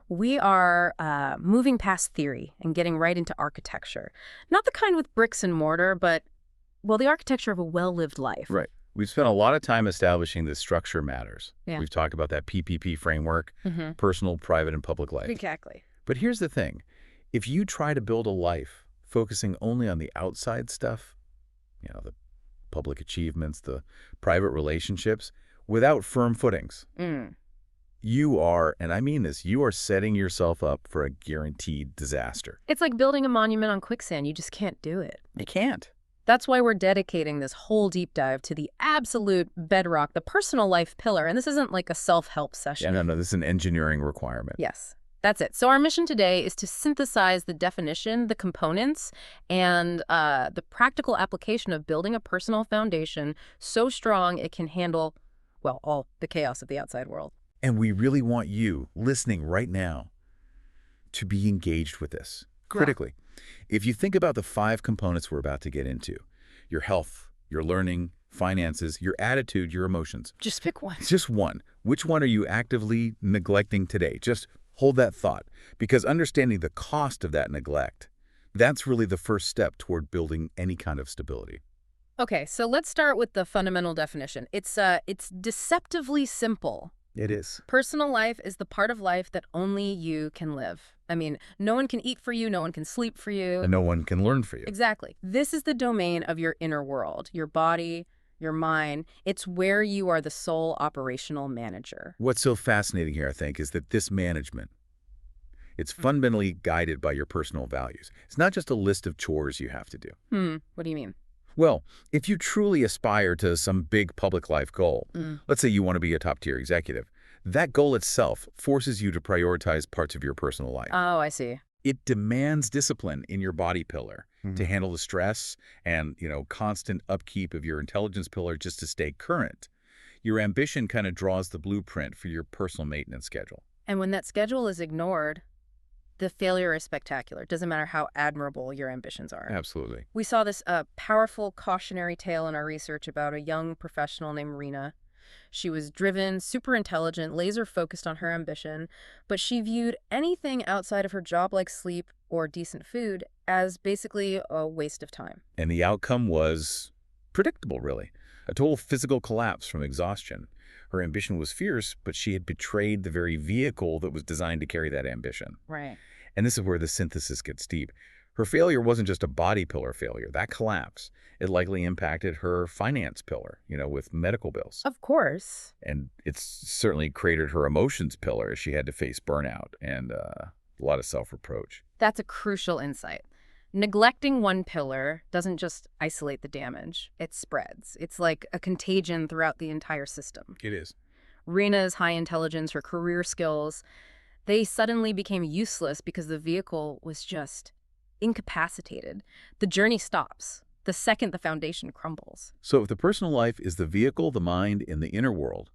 We are moving past theory and getting right into architecture. Not the kind with bricks and mortar, but, well, the architecture of a well-lived life. Right. We've spent a lot of time establishing that structure matters. Yeah. We've talked about that PPP framework, Mm-hmm. personal, private, and public life. Exactly. But here's the thing. If you try to build a life focusing only on the outside stuff, the public achievements, the private relationships, without firm footings, you are, and I mean this, you are setting yourself up for a guaranteed disaster. It's like building a monument on quicksand. You just can't do it. You can't. That's why we're dedicating this whole deep dive to the absolute bedrock, the personal life pillar. And this isn't like a self-help session. Yeah, no, this is an engineering requirement. Yes, that's it. So our mission today is to synthesize the definition, the components, and the practical application of building a personal foundation so strong it can handle, well, all the chaos of the outside world. And we really want you, listening right now, to be engaged with this critically. If you think about the 5 components we're about to get into, your health, your learning, finances, your attitude, your emotions. Just pick one. Just one. Which one are you actively neglecting today? Just hold that thought, because understanding the cost of that neglect, that's really the first step toward building any kind of stability. Okay, so let's start with the fundamental definition. It's deceptively simple. It is. Personal life is the part of life that only you can live. I mean, no one can eat for you, no one can sleep for you. And no one can learn for you. Exactly. This is the domain of your inner world, your body, your mind. It's where you are the sole operational manager. What's so fascinating here, I think, is that this management, it's fundamentally guided by your personal values. It's not just a list of chores you have to do. What do you mean? Well, if you truly aspire to some big public life goal, let's say you want to be a top-tier executive, that goal itself forces you to prioritize parts of your personal life. Oh, I see. It demands discipline in your body pillar to handle the stress and, constant upkeep of your intelligence pillar just to stay current. Your ambition kind of draws the blueprint for your personal maintenance schedule. And when that schedule is ignored, the failure is spectacular. It doesn't matter how admirable your ambitions are. Absolutely. We saw this powerful cautionary tale in our research about a young professional named Rena. She was driven, super intelligent, laser focused on her ambition, but she viewed anything outside of her job like sleep or decent food as basically a waste of time. And the outcome was predictable, really. A total physical collapse from exhaustion. Her ambition was fierce, but she had betrayed the very vehicle that was designed to carry that ambition. Right. And this is where the synthesis gets deep. Her failure wasn't just a body pillar failure. That collapse, it likely impacted her finance pillar, with medical bills. Of course. And it's certainly created her emotions pillar as she had to face burnout and a lot of self-reproach. That's a crucial insight. Neglecting one pillar doesn't just isolate the damage. It spreads. It's like a contagion throughout the entire system. It is. Rena's high intelligence, her career skills, they suddenly became useless because the vehicle was just incapacitated. The journey stops the second the foundation crumbles. So if the personal life is the vehicle, the mind, and the inner world,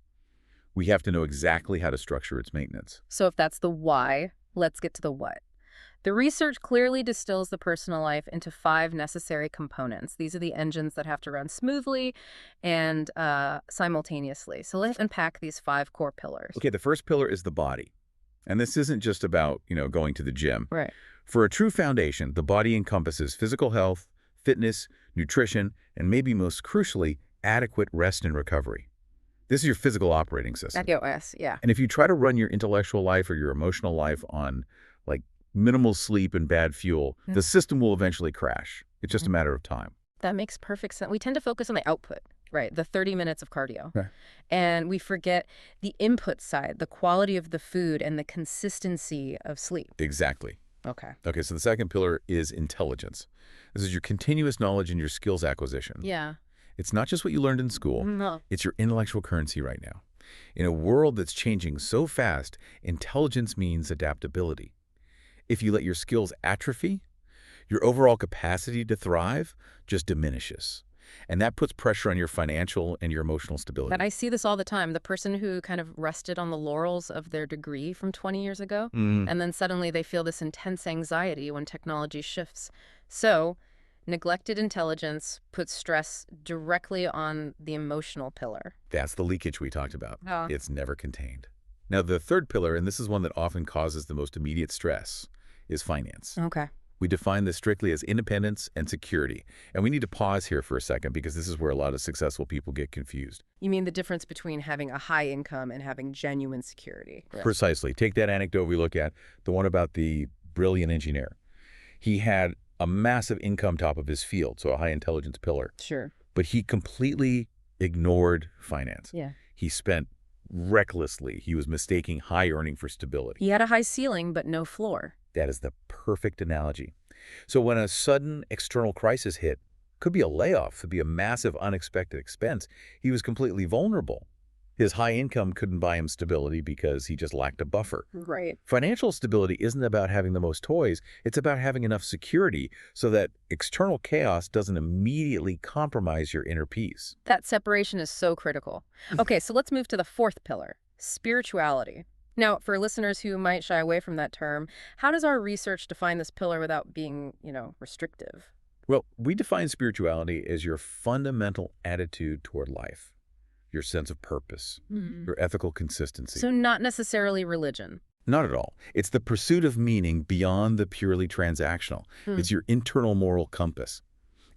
we have to know exactly how to structure its maintenance. So if that's the why, let's get to the what. The research clearly distills the personal life into 5 necessary components. These are the engines that have to run smoothly and simultaneously. So let's unpack these 5 core pillars. Okay, the first pillar is the body. And this isn't just about, going to the gym. Right. For a true foundation, the body encompasses physical health, fitness, nutrition, and maybe most crucially, adequate rest and recovery. This is your physical operating system. ADOS, yeah. And if you try to run your intellectual life or your emotional life on, minimal sleep and bad fuel, the system will eventually crash. It's just a matter of time. That makes perfect sense. We tend to focus on the output, right? The 30 minutes of cardio. Right. And we forget the input side, the quality of the food and the consistency of sleep. Exactly. Okay. Okay, so the second pillar is intelligence. This is your continuous knowledge and your skills acquisition. Yeah. It's not just what you learned in school. No. It's your intellectual currency right now. In a world that's changing so fast, intelligence means adaptability. If you let your skills atrophy, your overall capacity to thrive just diminishes. And that puts pressure on your financial and your emotional stability. But I see this all the time. The person who kind of rested on the laurels of their degree from 20 years ago, and then suddenly they feel this intense anxiety when technology shifts. So neglected intelligence puts stress directly on the emotional pillar. That's the leakage we talked about. Oh. It's never contained. Now, the third pillar, and this is one that often causes the most immediate stress, is finance. Okay. We define this strictly as independence and security. And we need to pause here for a second because this is where a lot of successful people get confused. You mean the difference between having a high income and having genuine security? Right. Precisely. Take that anecdote we look at, the one about the brilliant engineer. He had a massive income top of his field, so a high intelligence pillar. Sure. But he completely ignored finance. Yeah. He spent recklessly. He was mistaking high earning for stability. He had a high ceiling, but no floor. That is the perfect analogy. So when a sudden external crisis hit, could be a layoff, could be a massive unexpected expense, he was completely vulnerable. His high income couldn't buy him stability because he just lacked a buffer. Right. Financial stability isn't about having the most toys, it's about having enough security so that external chaos doesn't immediately compromise your inner peace. That separation is so critical. Okay, so let's move to the fourth pillar, spirituality. Now, for listeners who might shy away from that term, how does our research define this pillar without being, restrictive? Well, we define spirituality as your fundamental attitude toward life, your sense of purpose, your ethical consistency. So not necessarily religion. Not at all. It's the pursuit of meaning beyond the purely transactional. It's your internal moral compass.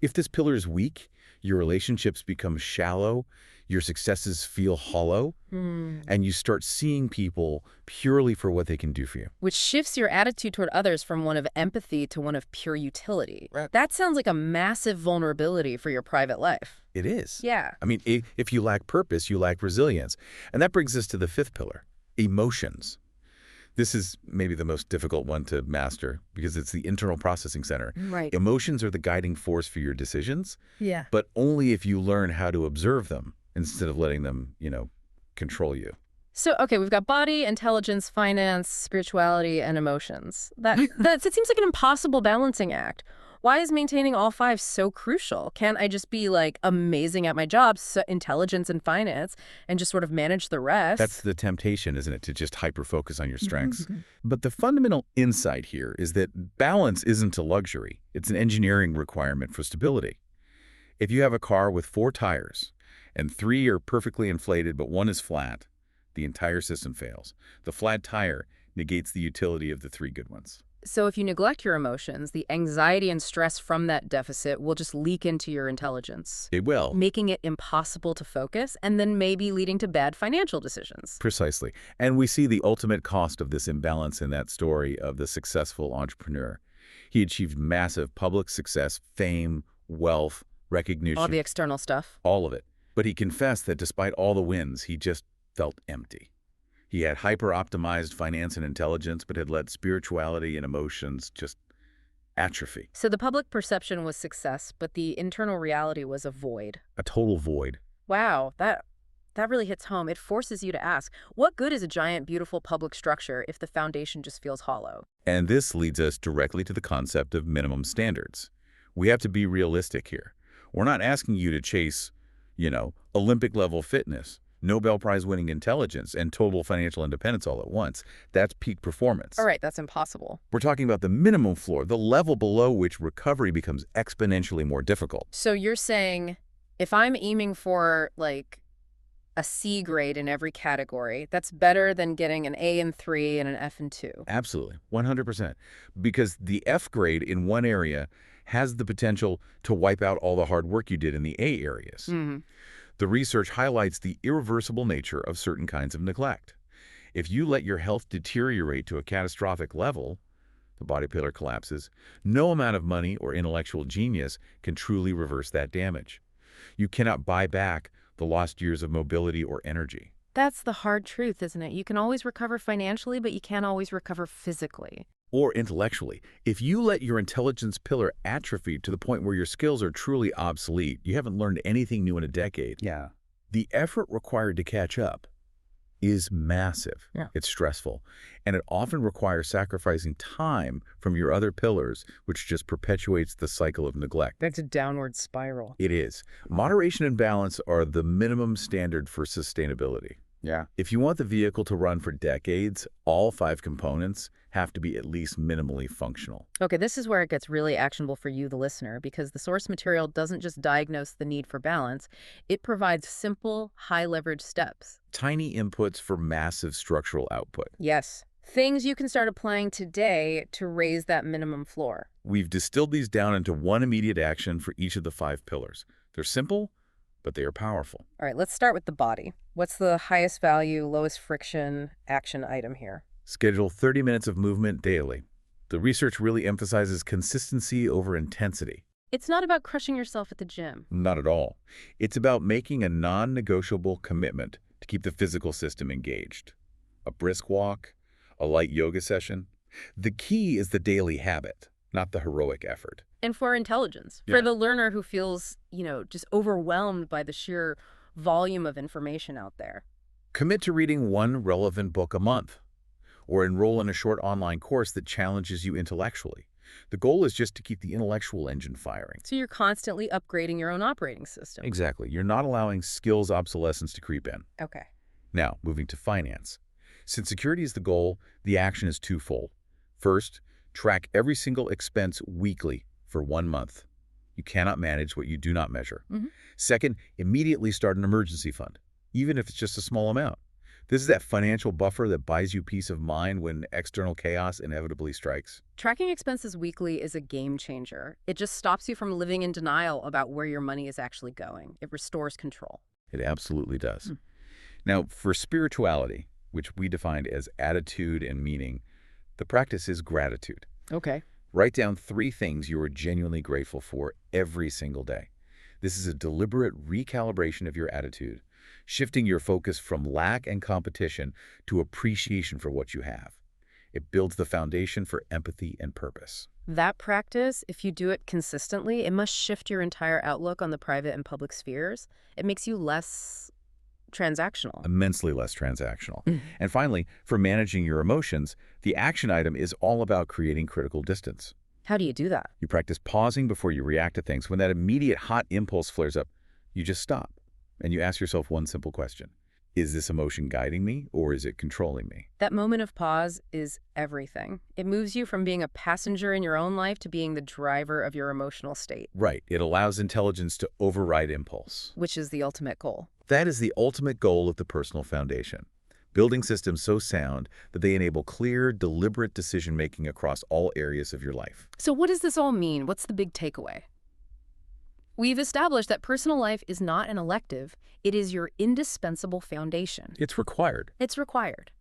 If this pillar is weak, your relationships become shallow, your successes feel hollow, and you start seeing people purely for what they can do for you. Which shifts your attitude toward others from one of empathy to one of pure utility. Right. That sounds like a massive vulnerability for your private life. It is. Yeah. I mean, if you lack purpose, you lack resilience. And that brings us to the fifth pillar, emotions. This is maybe the most difficult one to master because it's the internal processing center. Right. Emotions are the guiding force for your decisions, Yeah. but only if you learn how to observe them instead of letting them, control you. So, okay, we've got body, intelligence, finance, spirituality, and emotions. It seems like an impossible balancing act. Why is maintaining all five so crucial? Can't I just be, amazing at my job, so intelligence and finance, and just sort of manage the rest? That's the temptation, isn't it, to just hyper-focus on your strengths. But the fundamental insight here is that balance isn't a luxury. It's an engineering requirement for stability. If you have a car with 4 tires, and 3 are perfectly inflated but 1 is flat, the entire system fails. The flat tire negates the utility of the 3 good ones. So if you neglect your emotions, the anxiety and stress from that deficit will just leak into your intelligence, It will. making it impossible to focus and then maybe leading to bad financial decisions. Precisely. And we see the ultimate cost of this imbalance in that story of the successful entrepreneur. He achieved massive public success, fame, wealth, recognition. All the external stuff. All of it. But he confessed that despite all the wins, he just felt empty. He had hyper-optimized finance and intelligence, but had let spirituality and emotions just atrophy. So the public perception was success, but the internal reality was a void. A total void. Wow, that really hits home. It forces you to ask, what good is a giant, beautiful public structure if the foundation just feels hollow? And this leads us directly to the concept of minimum standards. We have to be realistic here. We're not asking you to chase, Olympic-level fitness, Nobel Prize-winning intelligence, and total financial independence all at once. That's peak performance. All right, that's impossible. We're talking about the minimum floor, the level below which recovery becomes exponentially more difficult. So you're saying if I'm aiming for, a C grade in every category, that's better than getting an A in 3 and an F in 2. Absolutely, 100%. Because the F grade in one area has the potential to wipe out all the hard work you did in the A areas. The research highlights the irreversible nature of certain kinds of neglect. If you let your health deteriorate to a catastrophic level, the body pillar collapses, no amount of money or intellectual genius can truly reverse that damage. You cannot buy back the lost years of mobility or energy. That's the hard truth, isn't it? You can always recover financially, but you can't always recover physically. Or intellectually. If you let your intelligence pillar atrophy to the point where your skills are truly obsolete, you haven't learned anything new in a decade. Yeah. The effort required to catch up is massive. Yeah. It's stressful. And it often requires sacrificing time from your other pillars, which just perpetuates the cycle of neglect. That's a downward spiral. It is. Moderation and balance are the minimum standard for sustainability. Yeah. If you want the vehicle to run for decades, all 5 components have to be at least minimally functional. Okay, this is where it gets really actionable for you, the listener, because the source material doesn't just diagnose the need for balance, it provides simple, high-leverage steps. Tiny inputs for massive structural output. Yes, things you can start applying today to raise that minimum floor. We've distilled these down into one immediate action for each of the 5 pillars. They're simple, but they are powerful. All right, let's start with the body. What's the highest value, lowest friction action item here? Schedule 30 minutes of movement daily. The research really emphasizes consistency over intensity. It's not about crushing yourself at the gym. Not at all. It's about making a non-negotiable commitment to keep the physical system engaged. A brisk walk, a light yoga session. The key is the daily habit, not the heroic effort. And for intelligence, Yeah. for the learner who feels, just overwhelmed by the sheer volume of information out there. Commit to reading one relevant book a month, or enroll in a short online course that challenges you intellectually. The goal is just to keep the intellectual engine firing. So you're constantly upgrading your own operating system. Exactly. You're not allowing skills obsolescence to creep in. Okay. Now, moving to finance. Since security is the goal, the action is twofold. First, track every single expense weekly for 1 month. You cannot manage what you do not measure. Mhm. Second, immediately start an emergency fund, even if it's just a small amount. This is that financial buffer that buys you peace of mind when external chaos inevitably strikes. Tracking expenses weekly is a game changer. It just stops you from living in denial about where your money is actually going. It restores control. It absolutely does. Hmm. Now, for spirituality, which we defined as attitude and meaning, the practice is gratitude. Okay. Write down 3 things you are genuinely grateful for every single day. This is a deliberate recalibration of your attitude, shifting your focus from lack and competition to appreciation for what you have. It builds the foundation for empathy and purpose. That practice, if you do it consistently, it must shift your entire outlook on the private and public spheres. It makes you less transactional. Immensely less transactional. Mm. And finally, for managing your emotions, the action item is all about creating critical distance. How do you do that? You practice pausing before you react to things. When that immediate hot impulse flares up, you just stop and you ask yourself one simple question. Is this emotion guiding me or is it controlling me? That moment of pause is everything. It moves you from being a passenger in your own life to being the driver of your emotional state, Right. It allows intelligence to override impulse. which is the ultimate goal. That is the ultimate goal of the personal foundation. Building systems so sound that they enable clear, deliberate decision-making across all areas of your life. So what does this all mean? What's the big takeaway? We've established that personal life is not an elective. It is your indispensable foundation. It's required. It's required.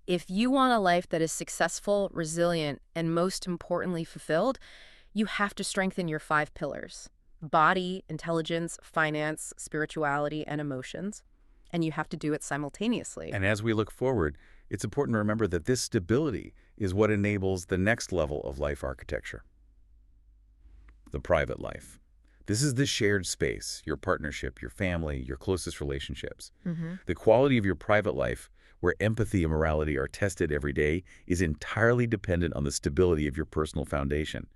If you want a life that is successful, resilient, and most importantly fulfilled, you have to strengthen your 5 pillars: body, intelligence, finance, spirituality, and emotions. And you have to do it simultaneously. And as we look forward, it's important to remember that this stability is what enables the next level of life architecture. The private life. This is the shared space, your partnership, your family, your closest relationships. The quality of your private life, where empathy and morality are tested every day, is entirely dependent on the stability of your personal foundation.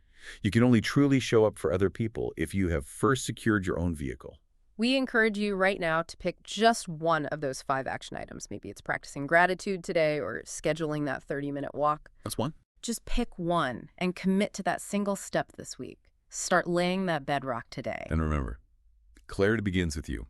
You can only truly show up for other people if you have first secured your own vehicle. We encourage you right now to pick just one of those 5 action items. Maybe it's practicing gratitude today or scheduling that 30-minute walk. That's one. Just pick one and commit to that single step this week. Start laying that bedrock today. And remember, clarity begins with you.